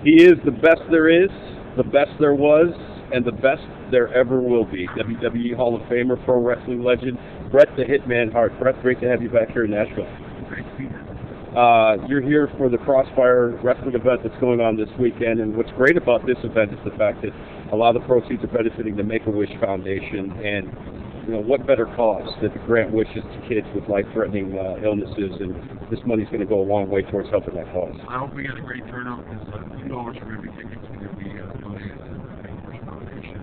He is the best there is, the best there was, and the best there ever will be. WWE Hall of Famer, pro wrestling legend, Bret the Hitman Hart. Bret, great to have you back here in Nashville. Great to be here. You're here for the Crossfire wrestling event that's going on this weekend, and what's great about this event is the fact that a lot of the proceeds are benefiting the Make-A-Wish Foundation, and you know, what better cause than to grant wishes to kids with life-threatening illnesses, and this money's going to go a long way towards helping that cause. I hope we get a great turnout, because $2 for every ticket is going to be donated to the Make-A-Wish Foundation.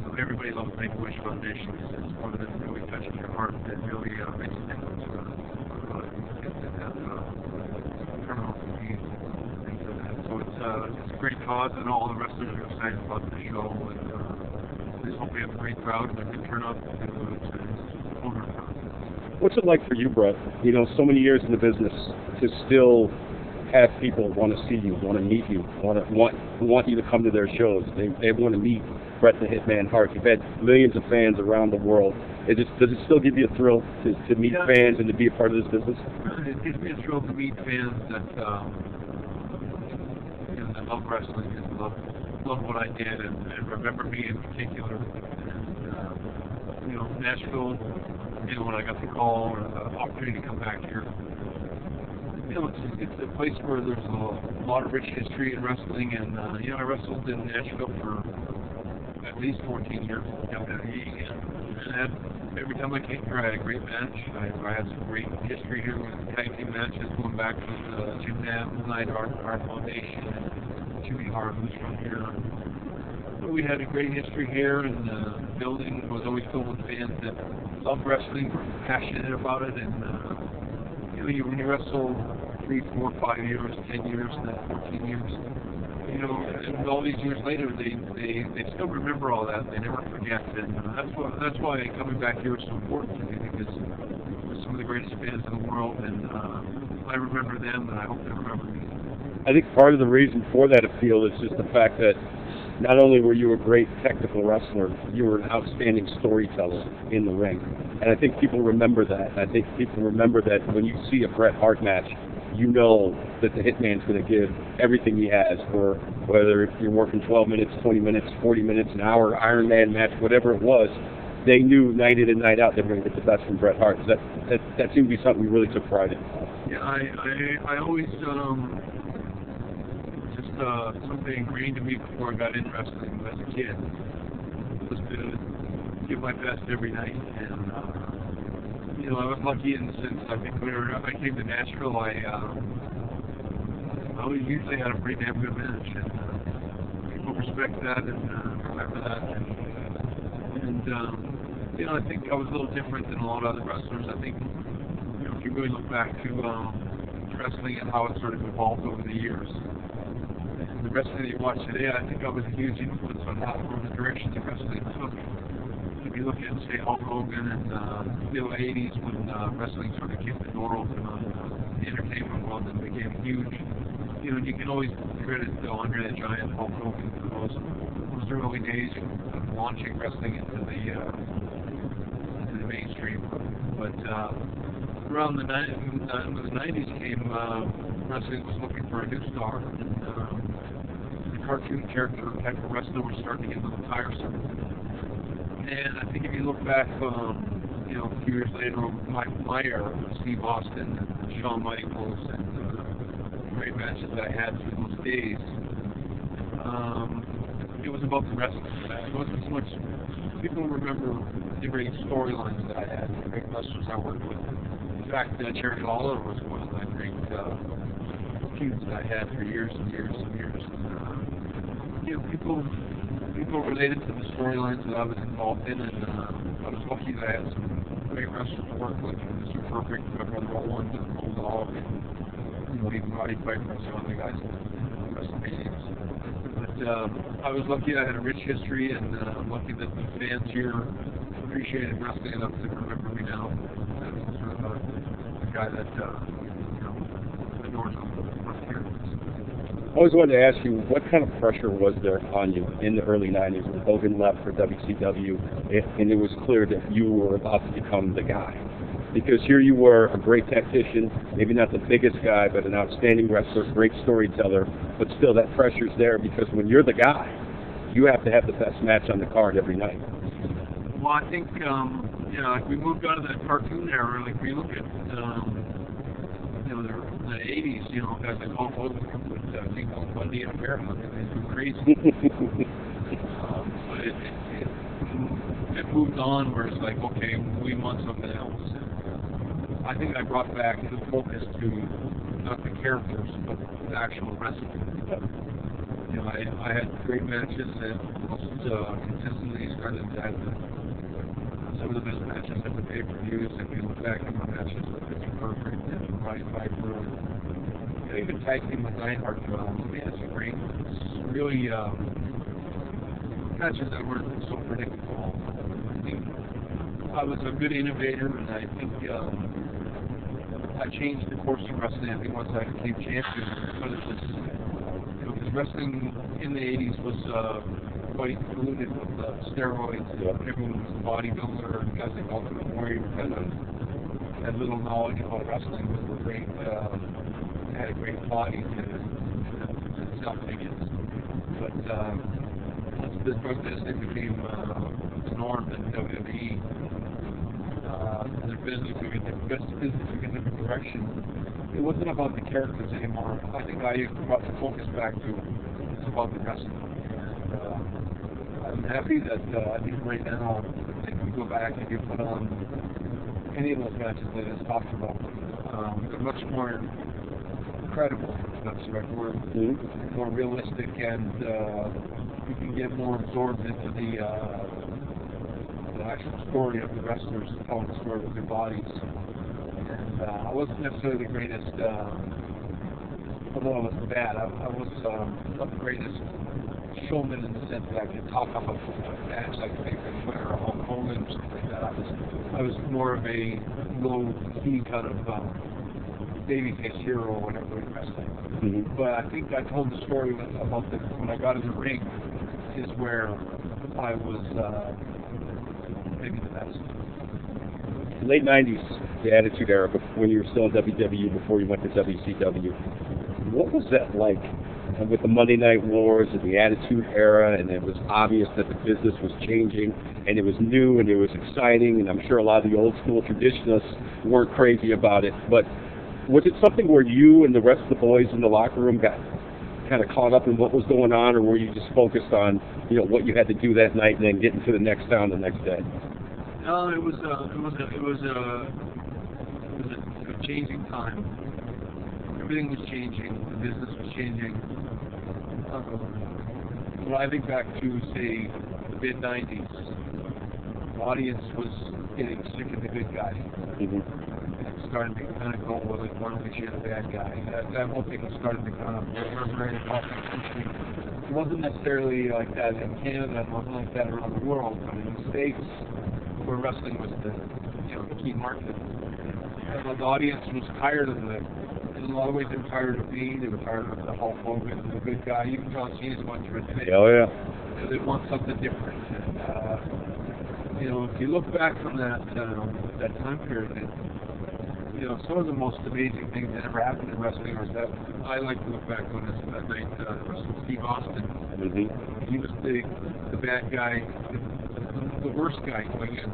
So everybody loves Make-A-Wish Foundation. It's one of them really touches your heart that really makes a difference for kids that have terminal disease and things like that. So it's a great cause, and all the wrestlers are excited about the show. And, I just hope we have a great crowd and a good turnout to owner process. What's it like for you, Bret? You know, so many years in the business to still have people want to see you, want to meet you, want you to come to their shows. They want to meet Bret the Hitman Hart. You've had millions of fans around the world. Does it still give you a thrill to meet fans and to be a part of this business? It gives me a thrill to meet fans that that love wrestling and love what I did and remember me in particular. And, Nashville, when I got the call or the opportunity to come back here, it's a place where there's a lot of rich history in wrestling, and I wrestled in Nashville for at least 14 years in WWE, and every time I came here, I had a great match. I had some great history here with tag team matches going back to Jim Nam, Neidhart, our foundation, and Jimmy Hart, who's from here. But we had a great history here, and the building was always filled with fans that loved wrestling, were passionate about it, and when you wrestle 3, 4, 5 years, 10 years, and then 14 years, and all these years later, they still remember all that. They never forget, and that's why coming back here is so important to me, because we're some of the greatest fans in the world, and I remember them, and I hope they remember me. I think part of the reason for that appeal is just the fact that not only were you a great technical wrestler, you were an outstanding storyteller in the ring. And I think people remember that. I think people remember that when you see a Bret Hart match, you know that the Hitman's going to give everything he has, for whether you're working 12 minutes, 20 minutes, 40 minutes, an hour, Iron Man match, whatever it was. They knew night in and night out they were going to get the best from Bret Hart. That seemed to be something we really took pride in. Yeah, I always something ingrained in me before I got into wrestling as a kid was to give my best every night. And I was lucky in the sense, I think whenever I came to Nashville, I always usually had a pretty damn good match, and people respect that and remember that. And I think I was a little different than a lot of other wrestlers. I think if you really look back to wrestling and how it sort of evolved over the years. The wrestling that you watch today, I think I was a huge influence on the direction that wrestling took. If you look at, say, Hulk Hogan in the 80s, when wrestling sort of kicked the door open on the entertainment world and became huge, you can always credit Andre the Giant, Hulk Hogan, for those early days of launching wrestling into the mainstream. But around the 90s, when the 90s came, wrestling was looking for a new star. Cartoon character type of wrestler was starting to get a little tiresome. And I think if you look back, a few years later, my era, Steve Austin and Shawn Michaels and the great matches that I had through those days, it was about the wrestling. It wasn't so much, people remember the great storylines that I had, the great wrestlers I worked with. In fact, Jerry Lawler was one of my great feuds that I had for years and years and years. People related to the storylines that I was involved in, and I was lucky that I had some great wrestlers to work with. Mr. Perfect, my brother Roland, and Bulldog, and even Roddy Piper, and some other guys in WrestleManias. But I was lucky I had a rich history, and I'm lucky that the fans here appreciated wrestling enough to remember me now. I'm sort of a guy that adores them. I always wanted to ask you, what kind of pressure was there on you in the early 90s when Hogan left for WCW, and it was clear that you were about to become the guy? because here you were, a great tactician, maybe not the biggest guy, but an outstanding wrestler, great storyteller, but still that pressure's there because when you're the guy, you have to have the best match on the card every night. Well, I think, like we moved out of that cartoon era, like we look at, the 80s, guys like Hulk Hogan with things like Bundy and Bear Hug, and they were crazy. But it moved on where it's like, okay, we want something else. I think I brought back the focus to not the characters, but the actual wrestling. I had great matches and most consistently started to have some of the best matches at the pay-per-views. If you look back at my matches with Mr. Perfect and Roddy Piper, and even tag team with Reinhardt, we had some great, really matches that weren't so predictable. I think I was a good innovator, and I think I changed the course of wrestling. I think once I became champion, but it was, because wrestling in the 80s was quite polluted with steroids. Everyone was a bodybuilder, and guys like Ultimate Warrior kind of had little knowledge about wrestling, but were great, had a great body and self-image. But once the drug testing became the norm in WWE, the business took a different direction. It wasn't about the characters anymore. I think I brought the focus back to it's about the wrestling. I'm happy that I think right now, if you go back and you put on any of those matches that I just talked about, they're much more credible. That's the right word. More realistic, and you can get more absorbed into the actual story of the wrestlers telling the story with their bodies. And I wasn't necessarily the greatest, although I was bad, I was not the greatest showman in the sense that I could talk up a match like Hitman or Hulk Hogan or something like that. I was more of a low-key kind of babyface hero or whatever in wrestling. But I think I told the story about when I got in the ring is where I was maybe the best. Late 90s, the Attitude Era, when you were still in WWE, before you went to WCW. What was that like? And with the Monday Night Wars and the Attitude Era, and it was obvious that the business was changing, and it was new, and it was exciting, and I'm sure a lot of the old school traditionalists weren't crazy about it, but was it something where you and the rest of the boys in the locker room got kind of caught up in what was going on, or were you just focused on, what you had to do that night and then getting to the next town the next day? No, it was a changing time. Everything was changing. The business was changing. When I think back to, say, the mid-90s, the audience was getting sick of the good guy. And starting to kind of go, well, like, why don't we cheer the bad guy? That whole thing was starting to kind of reverberate across the country. It wasn't necessarily like that in Canada. It wasn't like that around the world. But in the States, where wrestling was the key market, and the audience was tired of it. In a lot of ways, they were tired of me. They were tired of the Hulk Hogan, the good guy. Even John Cena's going through it today. Oh yeah. They want something different. And, if you look back from that time period, some of the most amazing things that ever happened in wrestling was that I like to look back on that night wrestled Steve Austin. He was the bad guy, the worst guy going in,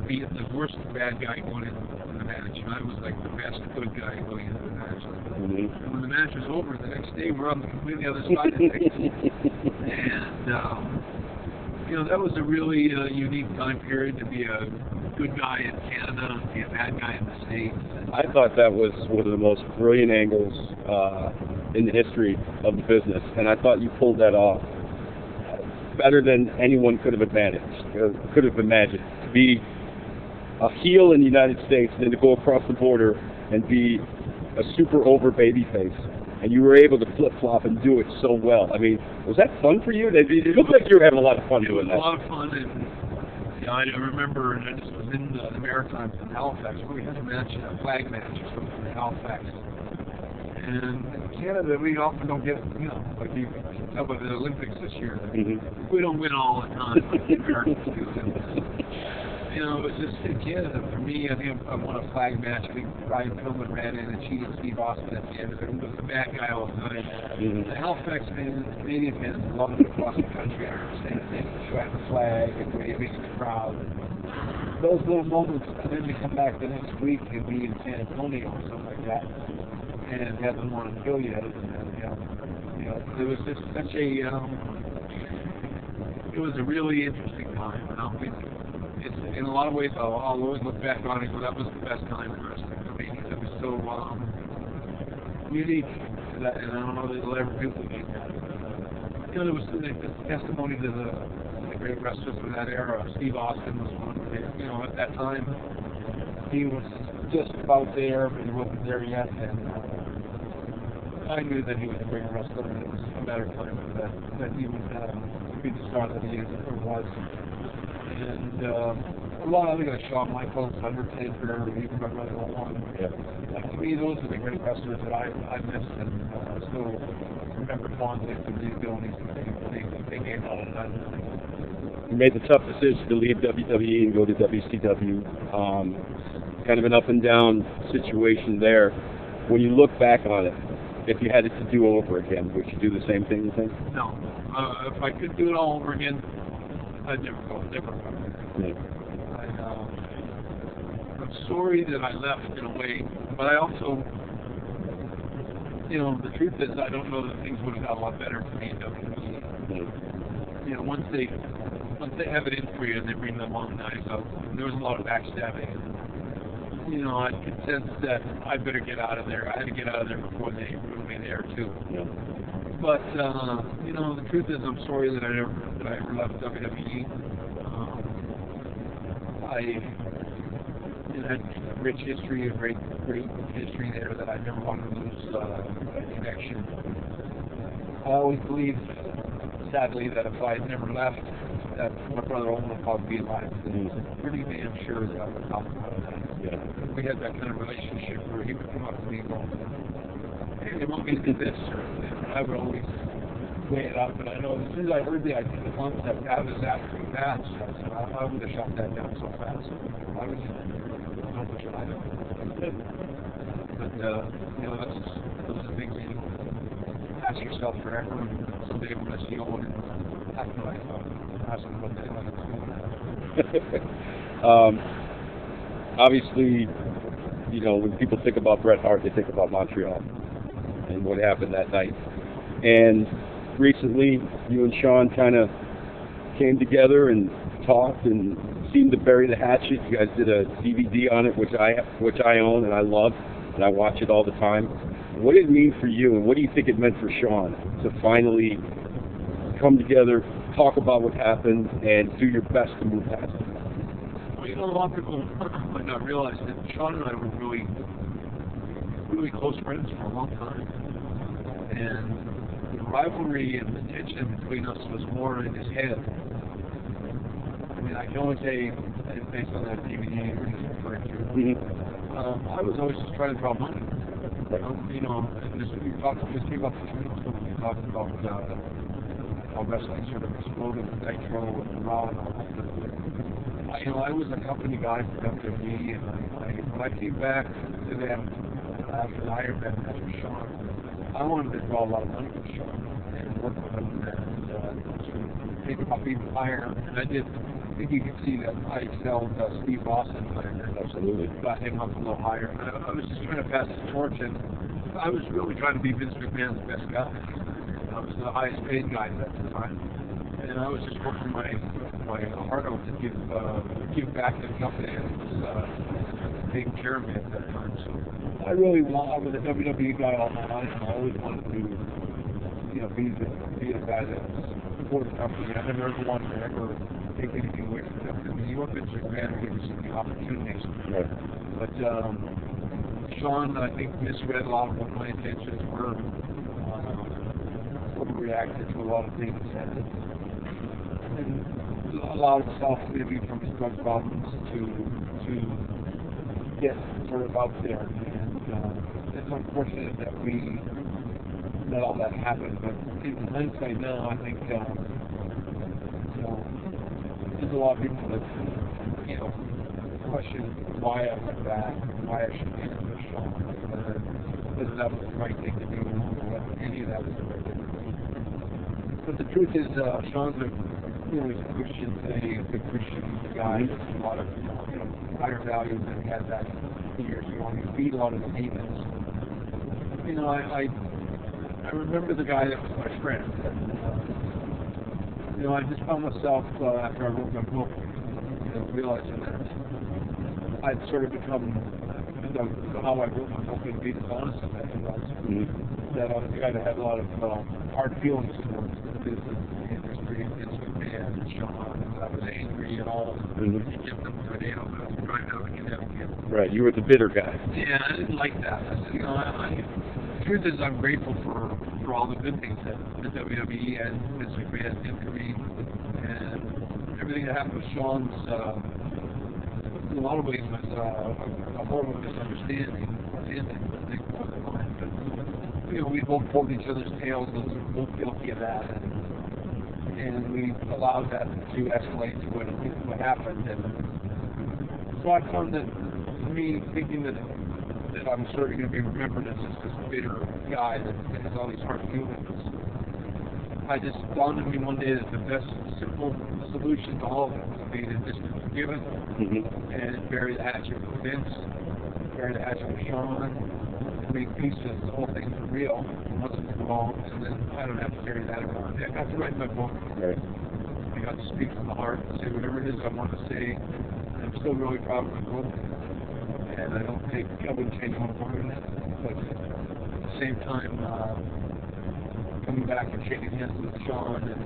the worst bad guy going in the match. And I was like the best good guy going into the match. And when the match was over, the next day we're on the completely other side of things. And that was a really unique time period to be a good guy in Canada and be a bad guy in the States. I thought that was one of the most brilliant angles in the history of the business, and I thought you pulled that off better than anyone could have imagined. To be a heel in the United States, and then to go across the border and be a super over babyface, and you were able to flip-flop and do it so well. I mean, was that fun for you? It looked like you were having a lot of fun doing that. It was a lot of fun, and I remember, and I just was in the Maritimes in Halifax, where we had a flag match or something in Halifax. And in Canada, we often don't get, like you can tell by the Olympics this year, we don't win all the time like the Americans do. You know, it was just a kid. For me, I think I won a flag match. I think Brian Pillman ran in and cheated Steve Austin at the end of it. He was a bad guy all the time. The Halifax fans, Canadian fans, loved it across the country. I understand they shot the flag and waving in the crowd. Those little moments, and then they come back the next week and be in San Antonio or something like that, and have them want to kill you. You know, it was just such a, it was a really interesting time. It's, in a lot of ways, I'll always look back on it and go, that was the best time in wrestling for me. It was so unique, and I don't know that it'll ever duplicate that. You know, there was the testimony to the great wrestlers of that era. Steve Austin was one of them. You know, at that time, he was just about there, but he wasn't there yet, and I knew that he was a great wrestler, and it was a matter of time that he would be the star that he is or was. And a lot of other guys, Shawn Michaels, Undertaker, even my brother Owen. To me, those are the great wrestlers that I missed and still remember fondly for the abilities that they gave all the time. You made the tough decision to leave WWE and go to WCW. Kind of an up and down situation there. When you look back on it, if you had it to do over again, would you do the same thing, you think? No. If I could do it all over again, I'd never go. I'm sorry that I left in a way, but I also, you know, the truth is I don't know that things would have got a lot better for me in WWE. You know, once they have it in for you and they bring them on knives out, there was a lot of backstabbing. You know, I could sense that I better get out of there. I had to get out of there before they threw me there too. But you know, the truth is, I'm sorry that I ever left WWE. I had a rich history, a great history there that I never wanted to lose that connection. I always believed, sadly, that if I had never left, that my brother Owen would probably be alive. I'm pretty damn sure that I would talk about that. We had that kind of relationship where he would come up to me and go, hey, they want me to do this, or I would always weigh it up. But I know as soon as I heard the concept, that was after he passed. I would have shut that down so fast. I was how much I know. But you know, those are the things you ask yourself forever. And someday when I see Owen, that's what I thought. Ask him what they like. Obviously, you know, when people think about Bret Hart, they think about Montreal and what happened that night. And recently, you and Sean kind of came together and talked and seemed to bury the hatchet. You guys did a DVD on it, which I own and I love, and I watch it all the time. What did it mean for you, and what do you think it meant for Sean to finally come together, talk about what happened, and do your best to move past it? Well, you know, a lot of people might not realize that Sean and I were really, really close friends for a long time. And the rivalry and the tension between us was more in his head. I mean, I can only say, based on that DVD you're just referring to, I was always just trying to draw money. You know, and this, we talked about the truth when we talked about how wrestling sort of exploded with Nitro and Raw and all that. You know, I was a company guy for WWE, and when I came back to them after the Iron Man match with Sean, I wanted to draw a lot of money with Sean and work with him and sort of take him up even higher. And I did. I think you can see that I excelled Steve Austin. Absolutely. Got him up a little higher. I was just trying to pass the torch, and I was really trying to be Vince McMahon's best guy. I was the highest paid guy at the time, and I was just working my heart out to give back to the company and was taking care of me at that time. So I was a WWE guy all my life, and I always wanted to, you know, be the guy that supported the company. I never wanted to ever take anything away from them. I mean, you work with McMahon and give us the opportunities. Right. But Sean, I think, misread a lot of what my intentions were. Reacted to a lot of things and allowed himself maybe from his drug problems to get sort of out there. And it's unfortunate that all that happened. But in hindsight now, I think you know, there's a lot of people that question why I went back, why I should be with Sean, whether that was the right thing to do, or whether any of that was the right thing to do. But the truth is, Sean's a Christian thing, a good Christian guy with a lot of higher values than he had back years ago. He beat a lot of the demons. I remember the guy that was my friend. And, I just found myself after I wrote my book, realizing that I'd sort of become, how I wrote my book and be dishonest as I was. That I was a guy that had a lot of hard feelings towards the business industry and Hitman and Sean. I was angry and all. Kept them to an but I was driving out and get. Right, you were the bitter guy. Yeah, I didn't like that. I said, the truth is I'm grateful for all the good things that the WWE and Vince McMahon did for me. And everything that happened with Sean's, in a lot of ways, was a horrible misunderstanding. But, we both pulled each other's tails, and we were both guilty of that. And we allowed that to escalate to what happened. And so I found that, me thinking that I'm sort of going to be remembered as just this bitter guy that has all these hard feelings. I just dawned on me one day that the best simple solution to all of it would be to just forgive it and bury the hatchet with Vince, bury the hatchet with Sean, and make peace with the whole thing for real once and for all, and then I don't have to carry that around. I got to write my book. Right. I got to speak from the heart and say whatever it is I want to say. I'm still really proud of my book. And I don't think I would change one word in it, but at the same time, coming back and shaking hands with Sean and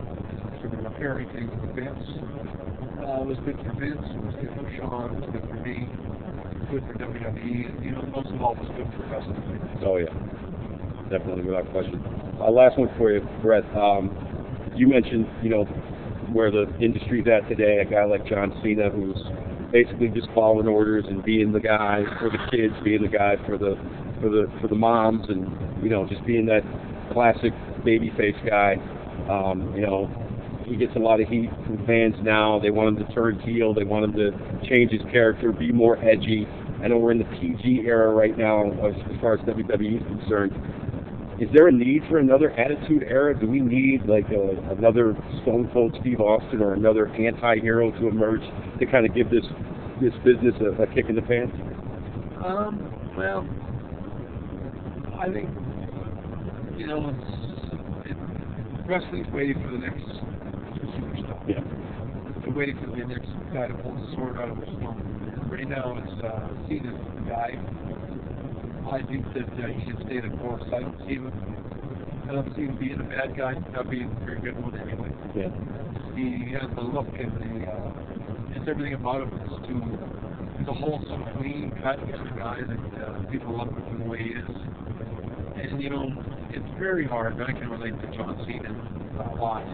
sort of repairing things with Vince was good for Vince, it was good for Sean, it was good for me, it was good for WWE, and most of all, it was good for wrestling. Oh yeah, definitely, without question. Last one for you, Bret. You mentioned, where the industry's at today. A guy like John Cena, who's basically just following orders and being the guy for the kids, being the guy for the moms, and just being that classic babyface guy. He gets a lot of heat from fans now. They want him to turn heel. They want him to change his character, be more edgy. I know we're in the PG era right now as far as WWE is concerned. Is there a need for another Attitude Era? Do we need like another Stone Cold Steve Austin or another anti-hero to emerge to kind of give this business a kick in the pants? Well, I think wrestling's waiting for the next superstar. Yeah. They're waiting for the next guy to pull the sword out of the stone. Right now, it's Cena's the guy. I think that he should stay the course. I don't see him being a bad guy, not being a very good one anyway. Yeah. He has the look and just everything about him he's a wholesome, clean, cut guy that people love him for the way he is. And it's very hard, and I can relate to John Cena a lot.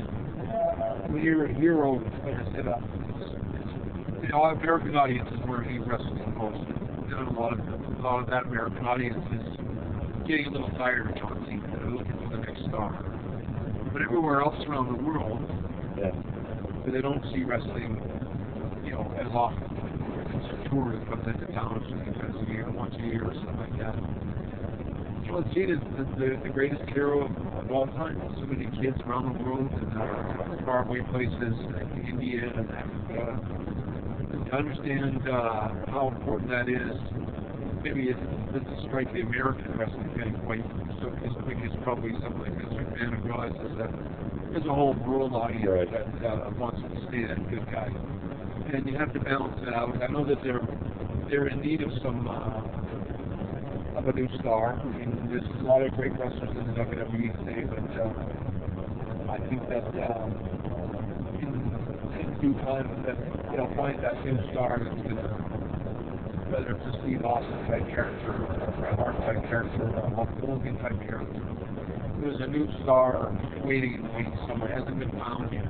When you're a hero, like I said, American audience is where he wrestles the most. A lot of that American audience is getting a little tired of John Cena. They're looking for the next star. But everywhere else around the world, they don't see wrestling, as often. It's a tour that comes into town once a year or something like that. John Cena is the greatest hero of all time. So many kids around the world and faraway places like India and Africa. To understand how important that is, maybe it doesn't strike the American wrestling fan quite so as quick as probably something like Vince McMahon realizes that there's a whole world audience that wants to see that good guy. And you have to balance that out. I know that they're in need of some of a new star. I mean, there's a lot of great wrestlers in the WWE today, but I think that in due time that they'll find that new star that's going to, whether it's a Steve Austin type character, or a Bret Hart type character, or a Hulk Hogan type character. There's a new star waiting in the wings somewhere, hasn't been found yet.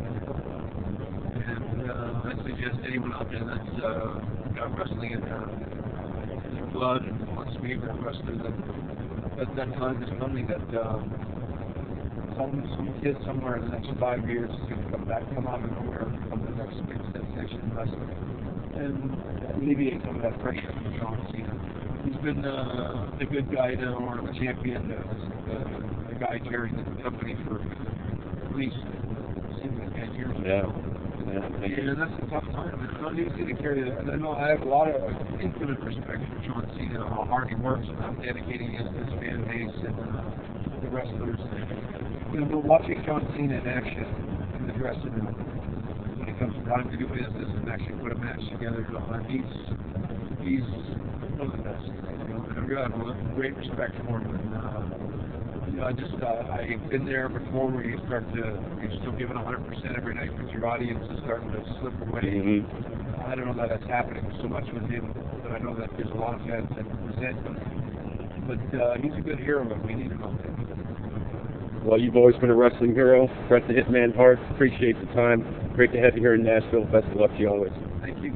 And I suggest anyone out there that's got wrestling in their blood and wants to be a wrestler, that time is coming, that some kid somewhere in the next 5 years is going to come out of nowhere and become the next big sensation wrestler. and alleviate some of that pressure from John Cena. He's been the good guy now, or the champion, the guy carrying the company for at least 10 years. Yeah. And that's a tough time. It's not easy to carry that. And I know I have a lot of infinite respect for John Cena, how hard he works, and how dedicated he is to his fan base and the wrestlers. You know, watching John Cena in action in the dressing room when it comes time to do business and actually put a match together, he's one of the best. You know, and I really have a great respect for him. And, you know, I've been there before where you're still giving 100% every night, but your audience is starting to slip away. Mm-hmm. I don't know that that's happening so much with him, but I know that there's a lot of fans that resent him. But he's a good hero, and we need him out there. Well, you've always been a wrestling hero. Bret the Hitman Hart, appreciate the time. Great to have you here in Nashville. Best of luck to you always. Thank you.